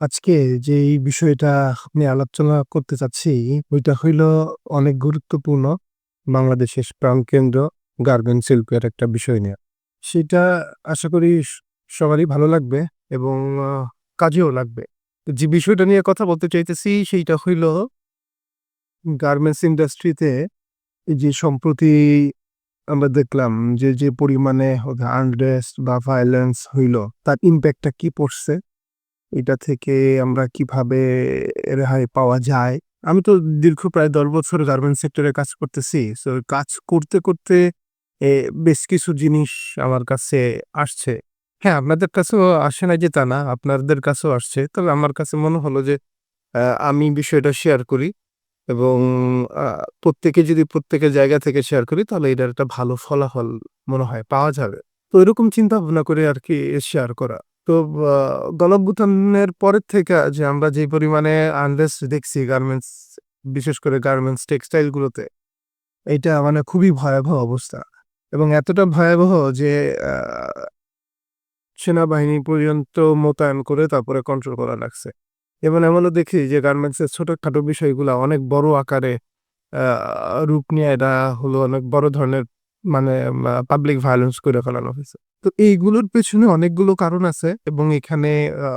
আজকে যে এই বিষয়টা নিয়ে আলোচনা করতে চাচ্ছি, ওইটা হইল অনেক গুরুত্বপূর্ণ বাংলাদেশের প্রাণকেন্দ্র গার্মেন্টস শিল্পের একটা বিষয় নিয়ে। সেটা আশা করি সবারই ভালো লাগবে এবং আ কাজেও লাগবে। তো যে বিষয়টা নিয়ে কথা বলতে চাইতেছি সেইটা হইল গার্মেন্টস ইন্ডাস্ট্রিতে এই যে সম্প্রতি আমরা দেখলাম যে পরিমাণে আনরেস্ট বা ভায়োলেন্স হইল, তার ইমপ্যাক্টটা কি পড়ছে? এটা থেকে আমরা কিভাবে রেহাই পাওয়া যায়? আমি তো দীর্ঘ প্রায় ১০ বছর গার্মেন্টস সেক্টরে কাজ করতেছি। সো কাজ করতে এ বেশ কিছু জিনিস আমার কাছে আসছে। হ্যাঁ, আপনাদের কাছেও আসে নাই যে তা না, আপনাদের কাছেও আসছে। তবে আমার কাছে মনে হলো যে আমি বিষয়টা শেয়ার করি এবং আ প্রত্যেকে যদি প্রত্যেকের জায়গা থেকে শেয়ার করি তাহলে এটার একটা ভালো ফলাফল মনে হয় পাওয়া যাবে। তো এরকম চিন্তা ভাবনা করে আরকি শেয়ার করা। তো আ গণঅভ্যুত্থানের পরের থেকে যে আমরা যে পরিমাণে আনরেস্ট দেখছি গার্মেন্টস, বিশেষ করে গার্মেন্টস টেক্সটাইল গুলোতে, এইটা মানে খুবই ভয়াবহ অবস্থা। এবং এতটা ভয়াবহ যে আ সেনাবাহিনী পর্যন্ত মোতায়েন করে তারপরে কন্ট্রোল করা লাগছে। এবং এমনও দেখি যে গার্মেন্টসের ছোটখাটো বিষয়গুলা অনেক বড় আকারে আ রূপ নিয়ে এটা হলো অনেক বড় ধরনের মানে পাবলিক ভায়োলেন্স করে ফেলানো হইছে। তো এইগুলোর পেছনে অনেকগুলো কারণ আছে এবং এখানে আ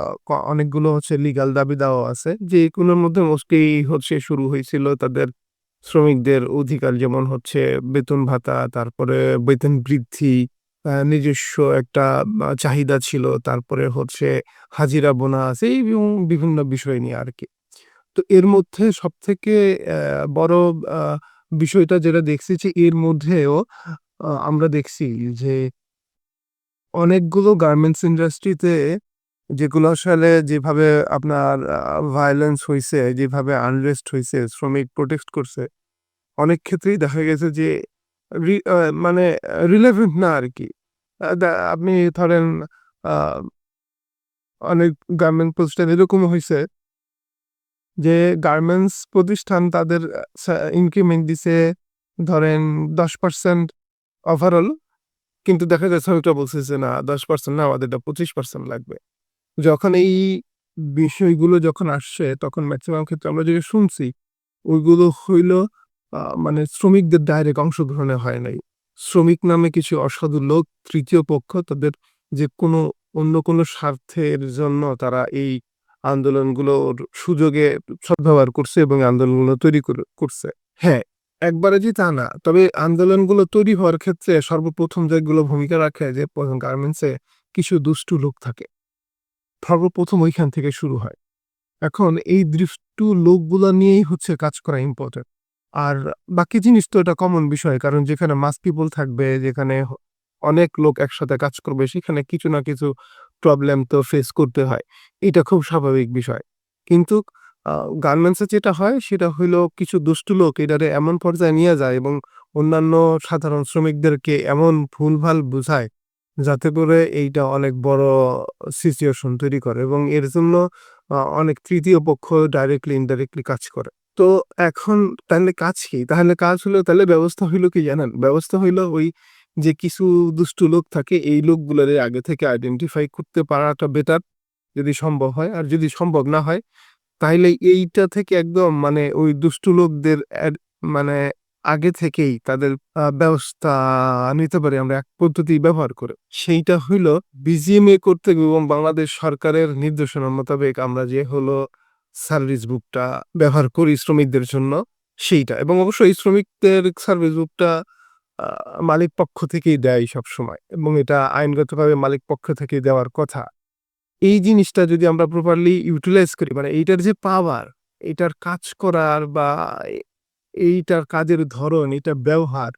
অনেকগুলো হচ্ছে লিগ্যাল দাবি-দাওয়াও আছে। যে এগুলোর মধ্যে মোস্টলি হচ্ছে শুরু হয়েছিল তাদের শ্রমিকদের অধিকার, যেমন হচ্ছে বেতন ভাতা, তারপরে বেতন বৃদ্ধি, নিজস্ব একটা চাহিদা ছিল। তারপরে হচ্ছে হাজিরা বোনাস, এই বিভিন্ন বিষয় নিয়ে আরকি। তো এর মধ্যে সবথেকে বড় আ বিষয়টা যেটা দেখছি যে এর মধ্যেও আমরা দেখছি যে অনেকগুলো গার্মেন্টস ইন্ডাস্ট্রিতে যেগুলো আসলে যেভাবে আপনার ভায়োলেন্স হইছে, যেভাবে আনরেস্ট হইছে, শ্রমিক প্রোটেস্ট করছে, অনেক ক্ষেত্রেই দেখা গেছে যে রি আ মানে রিলেভেন্ট না আরকি। আপনি ধরেন আ অনেক গার্মেন্ট প্রতিষ্ঠান এরকমও হইছে যে গার্মেন্টস প্রতিষ্ঠান তাদের ইনক্রিমেন্ট দিছে ধরেন ১০% ওভারঅল। কিন্তু দেখা যায় শ্রমিকরা বলতেছে না ১০% না, আমাদের এটা ২৫% লাগবে। যখন এই বিষয়গুলো যখন আসছে তখন মেক্সিমাম ক্ষেত্রে আমরা যেটা শুনছি ওইগুলো হইল মানে শ্রমিকদের ডাইরেক্ট অংশগ্রহণে হয় নাই। শ্রমিক নামে কিছু অসাধু লোক, তৃতীয় পক্ষ, তাদের যে কোনো অন্য কোনো স্বার্থের জন্য তারা এই আন্দোলনগুলোর সুযোগে সদ্ব্যবহার করছে এবং আন্দোলনগুলো তৈরি করছে। হ্যাঁ, একবারে যে তা না। তবে আন্দোলনগুলো তৈরি হওয়ার ক্ষেত্রে সর্বপ্রথম যেগুলো ভূমিকা রাখে যে গার্মেন্টসে কিছু দুষ্টু লোক থাকে। সর্বপ্রথম ঐখান থেকে শুরু হয়। এখন এই দৃষ্টু লোকগুলা নিয়েই হচ্ছে কাজ করা ইম্পোর্টেন্ট। আর বাকি জিনিস তো এটা কমন বিষয়। কারণ যেখানে মাস পিপল থাকবে, যেখানে অনেক লোক একসাথে কাজ করবে, সেখানে কিছু না কিছু প্রবলেম তো ফেস করতে হয়। এটা খুব স্বাভাবিক বিষয়। কিন্তু আ গার্মেন্টস এ যেটা হয় সেটা হইলো কিছু দুষ্টু লোক এটারে এমন পর্যায়ে নিয়ে যায় এবং অন্যান্য সাধারণ শ্রমিকদেরকে এমন ভুলভাল বুঝায়, যাতে করে এইটা অনেক বড় সিচুয়েশন তৈরি করে এবং এর জন্য অনেক তৃতীয় পক্ষ ডাইরেক্টলি ইনডাইরেক্টলি কাজ করে। তো এখন তাহলে কাজ কি? তাহলে কাজ হলো, তাহলে ব্যবস্থা হইলো কি জানেন? ব্যবস্থা হইলো ওই যে কিছু দুষ্টু লোক থাকে এই লোকগুলারে আগে থেকে আইডেন্টিফাই করতে পারাটা বেটার, যদি সম্ভব হয়। আর যদি সম্ভব না হয় তাইলে এইটা থেকে একদম মানে ওই দুষ্টু লোকদের মানে আগে থেকেই তাদের ব্যবস্থা নিতে পারি আমরা এক পদ্ধতি ব্যবহার করে। সেইটা হইল বিজিএমএ কর্তৃক এবং বাংলাদেশ সরকারের নির্দেশনা মোতাবেক আমরা যে হলো সার্ভিস বুকটা ব্যবহার করি শ্রমিকদের জন্য সেইটা। এবং অবশ্যই শ্রমিকদের সার্ভিস বুকটা আ মালিক পক্ষ থেকেই দেয় সবসময় এবং এটা আইনগতভাবে মালিক পক্ষ থেকেই দেওয়ার কথা। এই জিনিসটা যদি আমরা প্রপারলি ইউটিলাইজ করি, মানে এইটার যে পাওয়ার, এইটার কাজ করার বা এ এইটার কাজের ধরন, এইটার ব্যবহার,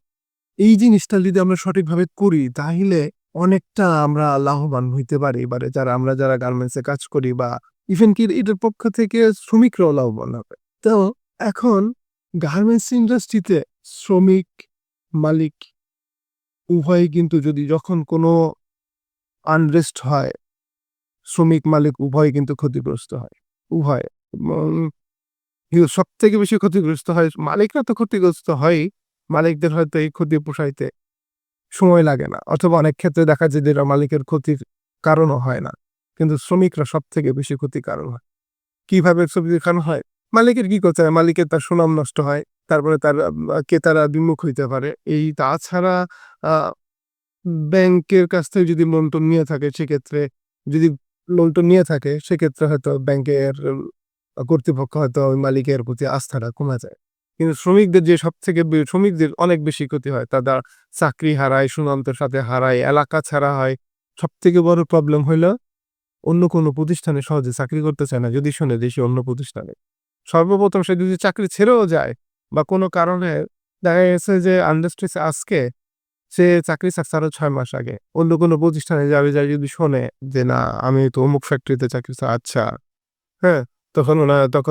এই জিনিসটা যদি আমরা সঠিকভাবে করি তাহিলে অনেকটা আমরা লাভবান হইতে পারি। এবারে যারা গার্মেন্টস এ কাজ করি বা ইভেন কি এটার পক্ষ থেকে শ্রমিকরাও লাভবান হবে। তো এখন গার্মেন্টস ইন্ডাস্ট্রিতে শ্রমিক, মালিক উভয়ই কিন্তু যদি যখন কোনো আনরেস্ট হয়, শ্রমিক মালিক উভয়ই কিন্তু ক্ষতিগ্রস্ত হয়। উভয়। এবং সবথেকে বেশি ক্ষতিগ্রস্ত হয় মালিকরা, তো ক্ষতিগ্রস্ত হয়ই। মালিকদের হয়তো এই ক্ষতি পোষাইতে সময় লাগে না। অথবা অনেক ক্ষেত্রে দেখা যায় যে এরা মালিকের ক্ষতির কারণও হয় না। কিন্তু শ্রমিকরা সবথেকে বেশি ক্ষতির কারণ হয়। কিভাবে ছবি দেখানো হয়? মালিকের কি করতে হয়? মালিকের তার সুনাম নষ্ট হয়। তারপরে তার ক্রেতারা বিমুখ হইতে পারে। তাছাড়া আ ব্যাংকের কাছ থেকে যদি লোন-টোন নিয়ে থাকে সেক্ষেত্রে যদি লোন-টোন নিয়ে থাকে সেক্ষেত্রে হয়তো ব্যাংকের কর্তৃপক্ষ হয়তো ওই মালিকের প্রতি আস্থাটা কমে যায়। কিন্তু শ্রমিকদের যে সবথেকে শ্রমিকদের অনেক বেশি ক্ষতি হয়। তারা চাকরি হারায়, সুনামের সাথে হারায়, এলাকা ছাড়া হয়। সবথেকে বড় প্রবলেম হইলো অন্য কোনো প্রতিষ্ঠানে সহজে চাকরি করতে চায় না যদি শোনে যে সে অন্য প্রতিষ্ঠানে। সর্বপ্রথম সে যদি চাকরি ছেড়েও যায় বা কোনো কারণে দেখা গেছে যে আন্ডারস্ট্রেস আজকে সে চাকরি ছাড়ছে আরো ৬ মাস আগে। অন্য কোনো প্রতিষ্ঠানে যাবে যায়ে যদি শোনে যে, "না, আমি তো অমুক ফ্যাক্টরিতে চাকরি আচ্ছা।" হ্যাঁ? তখন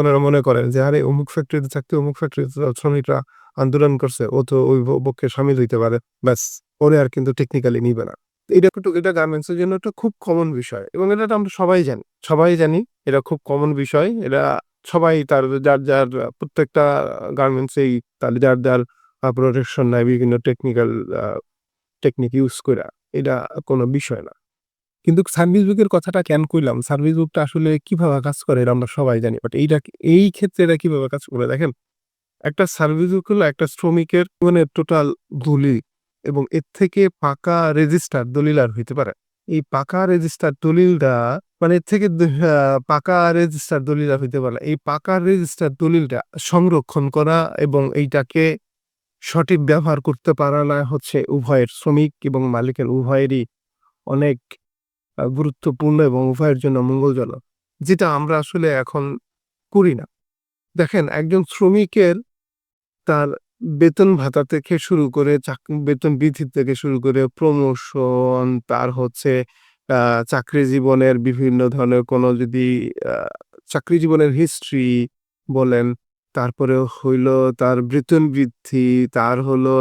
ওরা মনে করেন যে, "আরে অমুক ফ্যাক্টরিতে চাকরি, অমুক ফ্যাক্টরিতে তো শ্রমিকরা আন্দোলন করছে। ও তো ওই পক্ষে শামিল হইতে পারে।" ব্যাস, ওরে আর কিন্তু টেকনিক্যালি নিবে না। তো এটা গার্মেন্টস এর জন্য একটা খুব কমন বিষয় এবং এটা তো আমরা সবাই জানি। সবাই জানি এটা খুব কমন বিষয়। এটা সবাই তার যার প্রত্যেকটা গার্মেন্টসেই তার যার প্রোটেকশন নেয় বিভিন্ন টেকনিক্যাল আ টেকনিক ইউজ কইরা। এটা কোনো বিষয় না। কিন্তু সার্ভিস বুকের কথাটা কেন কইলাম? সার্ভিস বুকটা আসলে কিভাবে কাজ করে এটা আমরা সবাই জানি। বাট এই ক্ষেত্রে এটা কিভাবে কাজ করে দেখেন, একটা সার্ভিস বুক হলো একটা শ্রমিকের মানে টোটাল দলিল এবং এর থেকে পাকা রেজিস্টার দলিল আর হইতে পারে। এই পাকা রেজিস্টার দলিলটা মানে এর থেকে পাকা রেজিস্টার দলিল আর হইতে পারে না। এই পাকা রেজিস্টার দলিলটা সংরক্ষণ করা এবং এইটাকে সঠিক ব্যবহার করতে পারা না হচ্ছে উভয়ের শ্রমিক এবং মালিকের উভয়েরই অনেক গুরুত্বপূর্ণ এবং উভয়ের জন্য মঙ্গলজনক। যেটা আমরা আসলে এখন করি না। দেখেন একজন শ্রমিকের তার বেতন ভাতা থেকে শুরু করে বেতন বৃদ্ধি থেকে শুরু করে প্রমোশন, তার হচ্ছে আ চাকরি জীবনের বিভিন্ন ধরনের কোনো যদি আ চাকরি জীবনের হিস্ট্রি বলেন, তারপরে হইলো তার বেতন বৃদ্ধি, তার হলো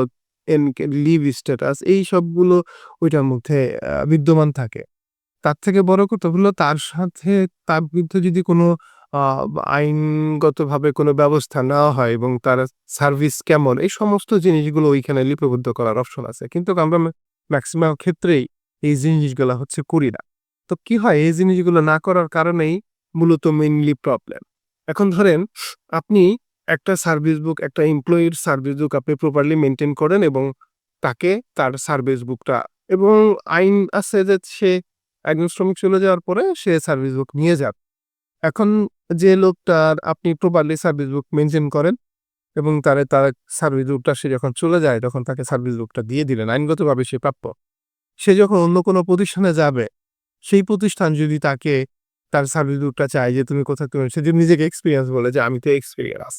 লিভ স্ট্যাটাস এই সবগুলো ওইটার মধ্যে বিদ্যমান থাকে। তার থেকে বড় কথা হলো তার সাথে তার বিরুদ্ধে যদি কোনো আ আইনগতভাবে কোনো ব্যবস্থা নেওয়া হয় এবং তার সার্ভিস কেমন এই সমস্ত জিনিসগুলো ওইখানে লিপিবদ্ধ করার অপশন আছে। কিন্তু আমরা মেক্সিমাম ক্ষেত্রেই এই জিনিসগুলা হচ্ছে করি না। তো কি হয় এই জিনিসগুলো না করার কারণেই মূলত মেইনলি প্রবলেম। এখন ধরেন আপনি একটা সার্ভিস বুক একটা এমপ্লয়ির সার্ভিস বুক আপনি প্রপারলি মেইনটেইন করেন এবং তাকে তার সার্ভিস বুকটা এবং আইন আছে যে সে একজন শ্রমিক চলে যাওয়ার পরে সে সার্ভিস বুক নিয়ে যাবে। এখন যে লোকটার আপনি প্রপারলি সার্ভিস বুক মেইনটেইন করেন এবং তার সার্ভিস বুকটা সে যখন চলে যায় তখন তাকে সার্ভিস বুকটা দিয়ে দিলেন। আইনগতভাবে সে প্রাপ্য। সে যখন অন্য কোনো প্রতিষ্ঠানে যাবে, সেই প্রতিষ্ঠান যদি তাকে তার সার্ভিস বুকটা চায় যে তুমি কোথায় সে যদি নিজেকে এক্সপেরিয়েন্স বলে যে আমি তো এক্সপেরিয়েন্স।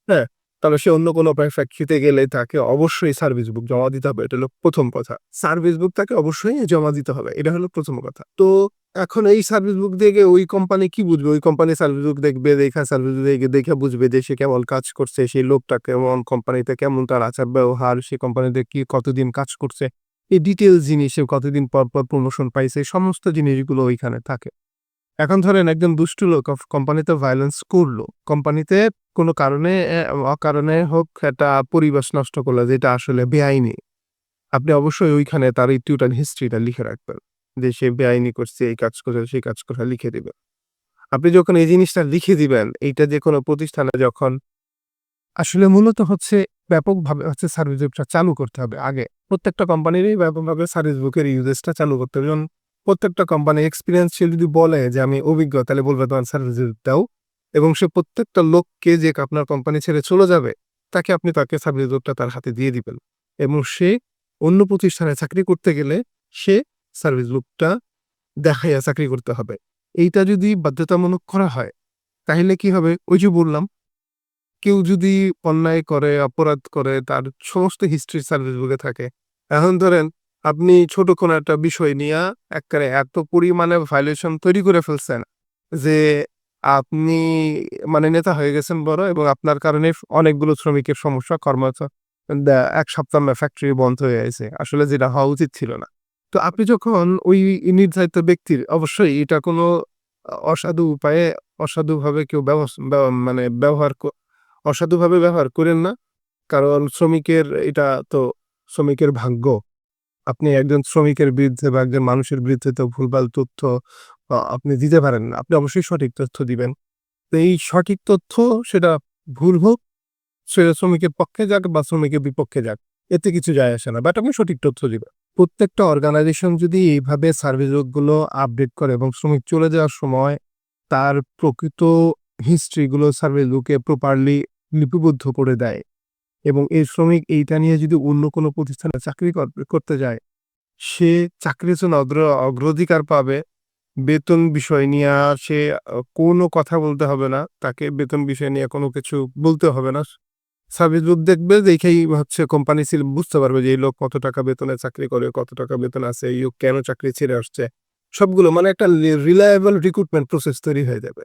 হ্যাঁ? তাহলে সে অন্য কোনো ফ্যাক্টরিতে গেলে তাকে অবশ্যই সার্ভিস বুক জমা দিতে হবে। এটা হলো ১ম কথা। সার্ভিস বুক তাকে অবশ্যই জমা দিতে হবে। এটা হলো ১ম কথা। তো এখন এই সার্ভিস বুক দেখে ওই কোম্পানি কি বুঝবে? ওই কোম্পানি সার্ভিস বুক দেখবে, দেখা সার্ভিস বুক দেখে বুঝবে যে সে কেমন কাজ করছে, সেই লোকটা কেমন, কোম্পানিতে কেমন তার আচার-ব্যবহার, সে কোম্পানিতে কতদিন কাজ করছে। এই ডিটেইলস জিনিস সে কতদিন পর প্রমোশন পাইছে, এই সমস্ত জিনিসগুলো ওইখানে থাকে। এখন ধরেন একজন দুষ্ট লোক কোম্পানিতে ভায়োলেন্স করলো। কোম্পানিতে কোনো কারণে অকারণে হোক একটা পরিবেশ নষ্ট করলো যেটা আসলে বেআইনি। আপনি অবশ্যই ওইখানে তার এই টিউটাল হিস্ট্রিটা লিখে রাখবেন। যে সে বেআইনি করছে, এই কাজ করে, সেই কাজ করে লিখে দিবেন। আপনি যখন এই জিনিসটা লিখে দিবেন, এইটা যেকোনো প্রতিষ্ঠানে যখন আসলে মূলত হচ্ছে ব্যাপকভাবে হচ্ছে সার্ভিস বুকটা চালু করতে হবে আগে। প্রত্যেকটা কোম্পানিরই ব্যাপকভাবে সার্ভিস বুকের ইউজেসটা চালু করতে হবে। যেমন প্রত্যেকটা কোম্পানি এক্সপেরিয়েন্স সে যদি বলে যে আমি অভিজ্ঞ তাহলে বলবে তোমার সার্ভিস বুক দাও এবং সে প্রত্যেকটা লোককে যে আপনার কোম্পানি ছেড়ে চলে যাবে তাকে সার্ভিস বুকটা তার হাতে দিয়ে দিবেন এবং সে অন্য প্রতিষ্ঠানে চাকরি করতে গেলে সে সার্ভিস বুকটা দেখাইয়া চাকরি করতে হবে। এইটা যদি বাধ্যতামূলক করা হয় তাহলে কি হবে? ওই যে বললাম কেউ যদি অন্যায় করে, অপরাধ করে তার সমস্ত হিস্ট্রি সার্ভিস বুকে থাকে। এখন ধরেন আপনি ছোট কোনো একটা বিষয় নিয়া এক্কারে এত পরিমাণে ভায়োলেশন তৈরি করে ফেলছেন যে আপনি মানে নেতা হয়ে গেছেন বড় এবং আপনার কারণে অনেকগুলো শ্রমিকের সমস্যা ১ সপ্তাহ ফ্যাক্টরি বন্ধ হয়ে গেছে। আসলে যেটা হওয়া উচিত ছিল না। তো আপনি যখন ওই নির্ধারিত ব্যক্তির অবশ্যই এটা কোনো অসাধু উপায়ে অসাধুভাবে কেউ মানে অসাধুভাবে ব্যবহার কইরেন না। কারণ এটা তো শ্রমিকের ভাগ্য। আপনি একজন শ্রমিকের বিরুদ্ধে বা একজন মানুষের বিরুদ্ধে তো ভুলভাল তথ্য আপনি দিতে পারেন না। আপনি অবশ্যই সঠিক তথ্য দিবেন। তো এই সঠিক তথ্য সেটা ভুল হোক, সেটা শ্রমিকের পক্ষে যাক বা শ্রমিকের বিপক্ষে যাক, এতে কিছু যায় আসে না। বাট আপনি সঠিক তথ্য দিবেন। প্রত্যেকটা অর্গানাইজেশন যদি এইভাবে সার্ভিস বুকগুলো আপডেট করে এবং শ্রমিক চলে যাওয়ার সময় তার প্রকৃত হিস্ট্রি গুলো সার্ভিস বুকে প্রপারলি লিপিবদ্ধ করে দেয় এবং এই শ্রমিক এইটা নিয়ে যদি অন্য কোনো প্রতিষ্ঠানে চাকরি করতে যায়, সে চাকরির জন্য অগ্রাধিকার পাবে। বেতন বিষয় নিয়ে সে কোনো কথা বলতে হবে না। তাকে বেতন বিষয় নিয়ে কোনো কিছু বলতে হবে না। সার্ভিস বুক দেখবে, দেখেই হচ্ছে কোম্পানি বুঝতে পারবে যে এই লোক কত টাকা বেতনে চাকরি করে, কত টাকা বেতন আছে, এই লোক কেন চাকরি ছেড়ে আসছে। সবগুলো মানে একটা রিলায়েবল রিক্রুটমেন্ট প্রসেস তৈরি হয়ে যাবে।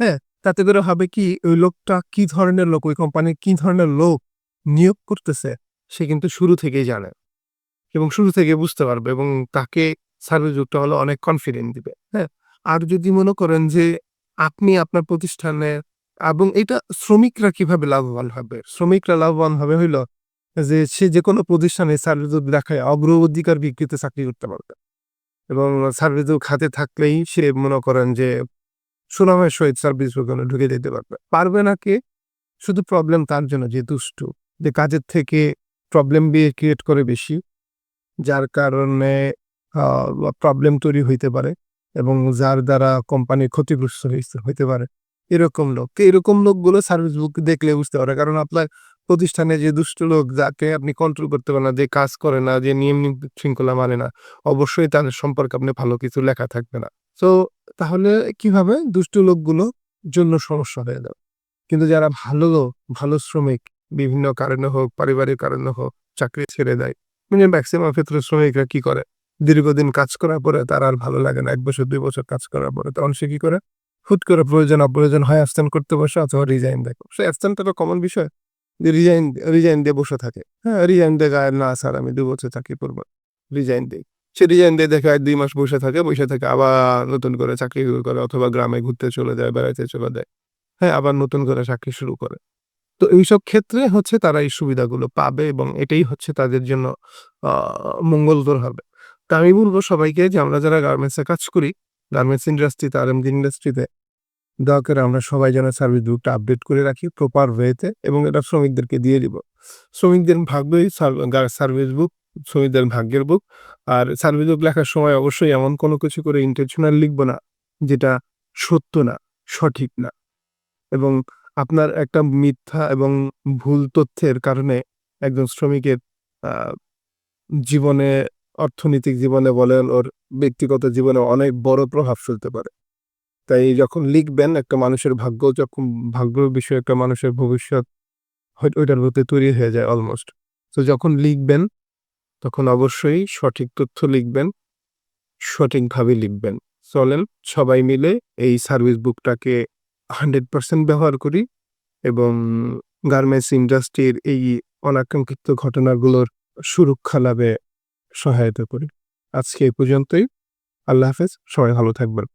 হ্যাঁ? তাতে করে হবে কি, ওই লোকটা কি ধরনের লোক, ওই কোম্পানি কি ধরনের লোক নিয়োগ করতেছে, সে কিন্তু শুরু থেকেই জানে এবং শুরু থেকে বুঝতে পারবে এবং তাকে সার্ভিস বুকটা হলো অনেক কনফিডেন্ট দিবে। হ্যাঁ? আর যদি মনে করেন যে আপনি আপনার প্রতিষ্ঠানে এবং এটা শ্রমিকরা কিভাবে লাভবান হবে? শ্রমিকরা লাভবান হবে হইল যে সে যেকোনো প্রতিষ্ঠানে সার্ভিস বুক দেখায় অগ্রাধিকার ভিত্তিতে চাকরি করতে পারবে এবং সার্ভিস বুক হাতে থাকলেই সে মনে করেন যে সুনামের সহিত সার্ভিস ওখানে ঢুকে যেতে পারবে। পারবে না কে? শুধু প্রবলেম তার জন্য যে দুষ্টু, যে কাজের থেকে প্রবলেম ক্রিয়েট করে বেশি, যার কারণে আ প্রবলেম তৈরি হইতে পারে এবং যার দ্বারা কোম্পানি ক্ষতিগ্রস্ত হইতে পারে। এরকম লোক। তো এরকম লোকগুলো সার্ভিস বুক দেখলে বুঝতে পারে। কারণ আপনার প্রতিষ্ঠানে যে দুষ্ট লোক যাকে আপনি কন্ট্রোল করতে পারেন না, যে কাজ করে না, যে নিয়ম শৃঙ্খলা মানে না, অবশ্যই তাদের সম্পর্কে আপনি ভালো কিছু লেখা থাকবে না। সো তাহলে কি হবে? দুষ্ট লোকগুলো জন্য সমস্যা হয়ে যাবে। কিন্তু যারা ভালো লোক, ভালো শ্রমিক, বিভিন্ন কারণে হোক, পারিবারিক কারণে হোক, চাকরি ছেড়ে দেয়। মানে মেক্সিমাম ক্ষেত্রে শ্রমিকরা কি করে? দীর্ঘদিন কাজ করার পরে তার আর ভালো লাগে না। ১ বছর ২ বছর কাজ করার পরে তখন সে কি করে? হুট করে প্রয়োজন অপ্রয়োজন হয় অ্যাবসেন্ট করতে বসে অথবা রিজাইন দেয়। সো অ্যাবসেন্ট টা তো কমন বিষয়। যে রিজাইন দিয়ে বসে থাকে। হ্যাঁ, রিজাইন দিয়ে গায়ে, "না স্যার আমি ২ বছর চাকরি করব।" রিজাইন দেই। সে রিজাইন দিয়ে দেখা যায় ২ মাস বসে থাকে। বইসা থেকে আবার নতুন করে চাকরি শুরু করে অথবা গ্রামে ঘুরতে চলে যায়, বেড়াইতে চলে যায়। হ্যাঁ, আবার নতুন করে চাকরি শুরু করে। তো এইসব ক্ষেত্রে হচ্ছে তারা এই সুবিধাগুলো পাবে এবং এটাই হচ্ছে তাদের জন্য আ মঙ্গলকর হবে। তো আমি বলব সবাইকে যে আমরা যারা গার্মেন্টস এ কাজ করি, গার্মেন্টস ইন্ডাস্ট্রিতে, আরএমজি ইন্ডাস্ট্রিতে দয়া করে আমরা সবাই যেন সার্ভিস বুকটা আপডেট করে রাখি প্রপার ওয়েতে এবং এটা শ্রমিকদেরকে দিয়ে দিব। শ্রমিকদের ভাগ্যই সার্ভিস বুক, শ্রমিকদের ভাগ্যের বুক। আর সার্ভিস বুক লেখার সময় অবশ্যই এমন কোনো কিছু করে ইনটেনশনাল লিখব না, যেটা সত্য না, সঠিক না। এবং আপনার একটা মিথ্যা এবং ভুল তথ্যের কারণে একজন শ্রমিকের আ জীবনে, অর্থনৈতিক জীবনে বলেন, ওর ব্যক্তিগত জীবনে অনেক বড় প্রভাব ফেলতে পারে। তাই যখন লিখবেন একটা মানুষের ভাগ্য, যখন ভাগ্যের বিষয়ে একটা মানুষের ভবিষ্যৎ ওইটার মধ্যে তৈরি হয়ে যায় অলমোস্ট। তো যখন লিখবেন তখন অবশ্যই সঠিক তথ্য লিখবেন, সঠিকভাবে লিখবেন। চলেন সবাই মিলে এই সার্ভিস বুকটাকে 100% ব্যবহার করি এবং গার্মেন্টস ইন্ডাস্ট্রির এই অনাকাঙ্ক্ষিত ঘটনাগুলোর সুরক্ষা লাভে সহায়তা করি। আজকে এই পর্যন্তই। আল্লাহ হাফেজ। সবাই ভালো থাকবেন।